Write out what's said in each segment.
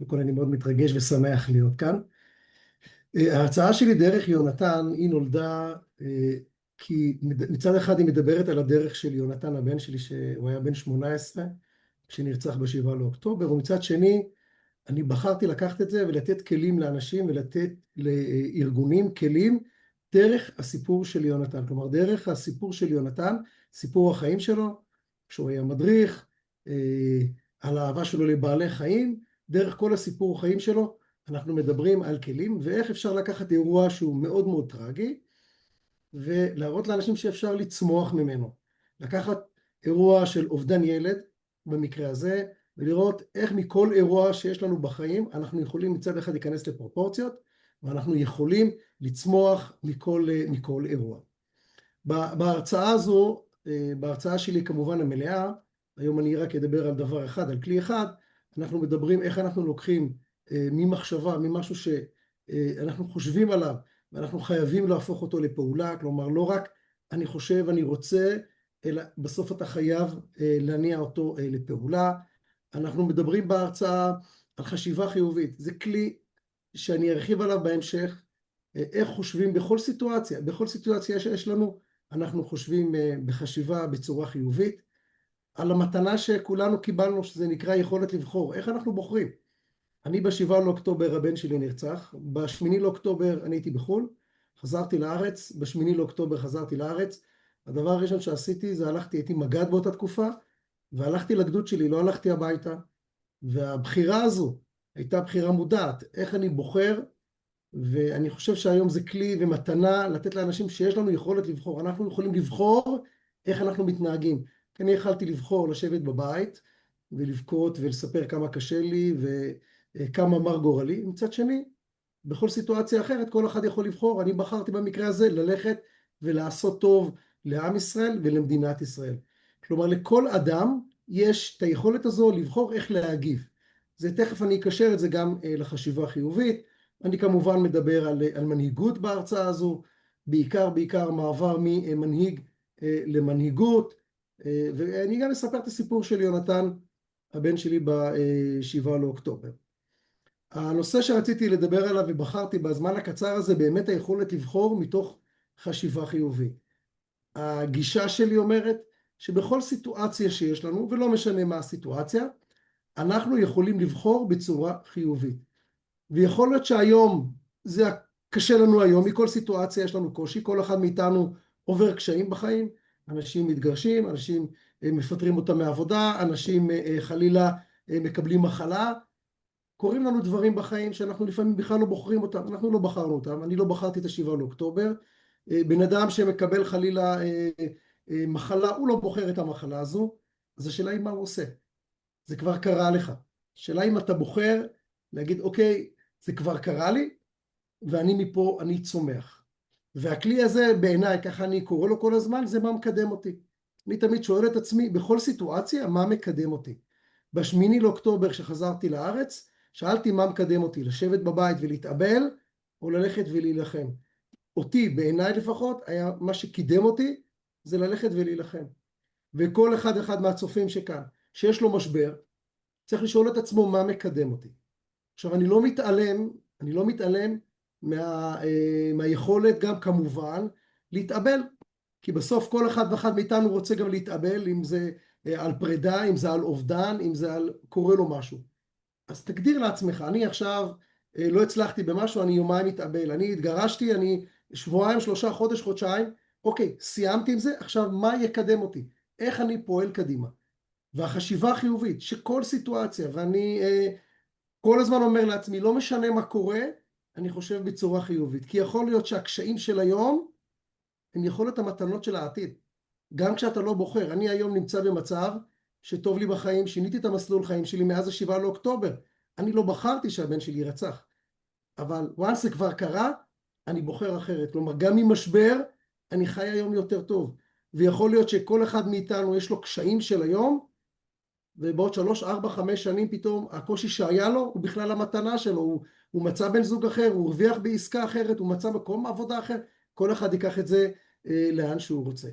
כל אני מאוד מתרגש ושמח להיות כאן. ההרצאה שלי דרך יונתן היא נולדה כי מצד אחד היא מדברת על הדרך של יונתן הבן שלי שהוא היה בן 18 כשנרצח ב7 לאוקטובר, ומצד שני אני בחרתי לקחת את זה ולתת כלים לאנשים ולתת לארגונים כלים דרך הסיפור של יונתן. כלומר דרך הסיפור של יונתן, סיפור החיים שלו כשהוא היה מדריך, על האהבה שלו לבעלי חיים, דרך כל הסיפור החיים שלו אנחנו מדברים על כלים ואיך אפשר לקחת אירוע שהוא מאוד מאוד טרגי ולהראות לאנשים שאפשר לצמוח ממנו. לקחת אירוע של אובדן ילד במקרה הזה ולראות איך מכל אירוע שיש לנו בחיים אנחנו יכולים מצד אחד להיכנס לפרופורציות ואנחנו יכולים לצמוח מכל אירוע. בהרצאה הזו, בהרצאה שלי כמובן המלאה, היום אני רק אדבר על דבר אחד, על כלי אחד, אנחנו מדברים איך אנחנו לוקחים ממחשבה, ממשהו שאנחנו חושבים עליו ואנחנו חייבים להפוך אותו לפעולה, כלומר לא רק אני חושב, אני רוצה, אלא בסוף אתה חייב להניע אותו לפעולה. אנחנו מדברים בהרצאה על חשיבה חיובית, זה כלי שאני ארחיב עליו בהמשך, איך חושבים בכל סיטואציה שיש לנו, אנחנו חושבים בחשיבה בצורה חיובית, על המתנה שכולנו קיבלנו שזה נקרא יכולת לבחור, איך אנחנו בוחרים. אני ב7 לאוקטובר הבן שלי נרצח, ב8 לאוקטובר אני הייתי בחו"ל, חזרתי לארץ, ב8 לאוקטובר חזרתי לארץ, הדבר הראשון שעשיתי זה הייתי מג"ד באותה תקופה, והלכתי לגדוד שלי, לא הלכתי הביתה, והבחירה הזו הייתה בחירה מודעת, איך אני בוחר, ואני חושב שהיום זה כלי ומתנה לתת לאנשים שיש לנו יכולת לבחור, אנחנו יכולים לבחור איך אנחנו מתנהגים, כי אני יכלתי לבחור לשבת בבית ולבכות ולספר כמה קשה לי וכמה מר גורלי, מצד שני בכל סיטואציה אחרת כל אחד יכול לבחור, אני בחרתי במקרה הזה ללכת ולעשות טוב לעם ישראל ולמדינת ישראל. כלומר לכל אדם יש את היכולת הזו לבחור איך להגיב. זה תכף אני אקשר את זה גם לחשיבה חיובית. אני כמובן מדבר על מנהיגות בהרצאה הזו, בעיקר מעבר ממנהיג למנהיגות, ואני גם אספר את הסיפור של יונתן הבן שלי ב7 לאוקטובר. הנושא שרציתי לדבר עליו ובחרתי בזמן הקצר הזה באמת היכולת לבחור מתוך חשיבה חיובית. הגישה שלי אומרת שבכל סיטואציה שיש לנו, ולא משנה מה הסיטואציה, אנחנו יכולים לבחור בצורה חיובית. ויכול להיות שהיום, זה קשה לנו היום, מכל סיטואציה יש לנו קושי, כל אחד מאיתנו עובר קשיים בחיים, אנשים מתגרשים, אנשים מפטרים אותם מעבודה, אנשים חלילה מקבלים מחלה, קוראים לנו דברים בחיים שאנחנו לפעמים בכלל לא בוחרים אותם, אנחנו לא בחרנו אותם, אני לא בחרתי את ה7 לאוקטובר, בן אדם שמקבל חלילה מחלה, הוא לא בוחר את המחלה הזו, אז השאלה היא מה הוא עושה, זה כבר קרה לך, השאלה אם אתה בוחר להגיד אוקיי, זה כבר קרה לי, ואני מפה, אני צומח. והכלי הזה בעיניי, ככה אני קורא לו כל הזמן, זה מה מקדם אותי. אני תמיד שואל את עצמי, בכל סיטואציה, מה מקדם אותי? ב8 לאוקטובר שחזרתי לארץ, שאלתי מה מקדם אותי, לשבת בבית ולהתאבל, או ללכת ולהילחם. אותי, בעיניי לפחות, היה מה שקידם אותי, זה ללכת ולהילחם. וכל אחד מהצופים שכאן, שיש לו משבר, צריך לשאול את עצמו מה מקדם אותי. עכשיו אני לא מתעלם מהיכולת גם כמובן להתאבל, כי בסוף כל אחד ואחד מאיתנו רוצה גם להתאבל, אם זה על פרידה, אם זה על אובדן, אם זה על קורה לו משהו. אז תגדיר לעצמך, אני עכשיו לא הצלחתי במשהו, אני יומיים מתאבל, אני התגרשתי, אני שבועיים, 3 חודש, חודשיים, אוקיי, סיימתי עם זה, עכשיו מה יקדם אותי? איך אני פועל קדימה? והחשיבה חיובית, שכל סיטואציה, ואני כל הזמן אומר לעצמי, לא משנה מה קורה, אני חושב בצורה חיובית, כי יכול להיות שהקשיים של היום, הם יכול להיות המתנות של העתיד, גם כשאתה לא בוחר. אני היום נמצא במצב שטוב לי בחיים, שיניתי את המסלול חיים שלי מאז ה7 לאוקטובר, אני לא בחרתי שהבן שלי ירצח, אבל once זה כבר קרה, אני בוחר אחרת, כלומר גם ממשבר, אני חי היום יותר טוב, ויכול להיות שכל אחד מאיתנו יש לו קשיים של היום, ובעוד 3, 4, 5 שנים פתאום הקושי שהיה לו הוא בכלל המתנה שלו, הוא מצא בן זוג אחר, הוא הרוויח בעסקה אחרת, הוא מצא מקום עבודה אחר, כל אחד ייקח את זה לאן שהוא רוצה.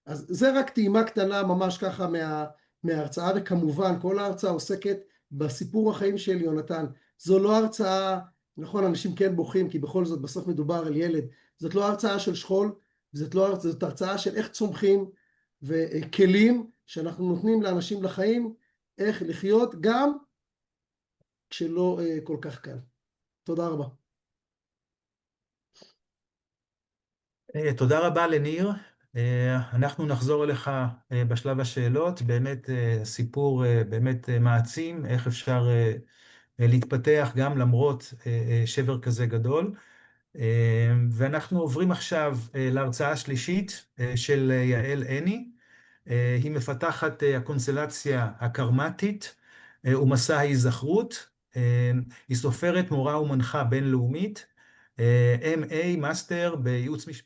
אז זה רק טעימה קטנה ממש ככה מההרצאה, וכמובן כל ההרצאה עוסקת בסיפור החיים של יונתן. זו לא הרצאה, נכון, אנשים כן בוכים, כי בכל זאת בסוף מדובר על ילד, זאת לא הרצאה של שכול, זאת הרצאה של איך צומחים, וכלים שאנחנו נותנים לאנשים לחיים, איך לחיות גם כשלא כל כך קל. תודה רבה. תודה רבה לניר. אנחנו נחזור אליך בשלב השאלות. באמת סיפור באמת מעצים, איך אפשר להתפתח גם למרות שבר כזה גדול. ואנחנו עוברים עכשיו להרצאה השלישית של יעל עיני. היא מפתחת הקונסטלציה הקרמטית ומסע ההיזכרות. היא סופרת, מורה ומנחה בינלאומית, MA, מאסטר בייעוץ משפטי.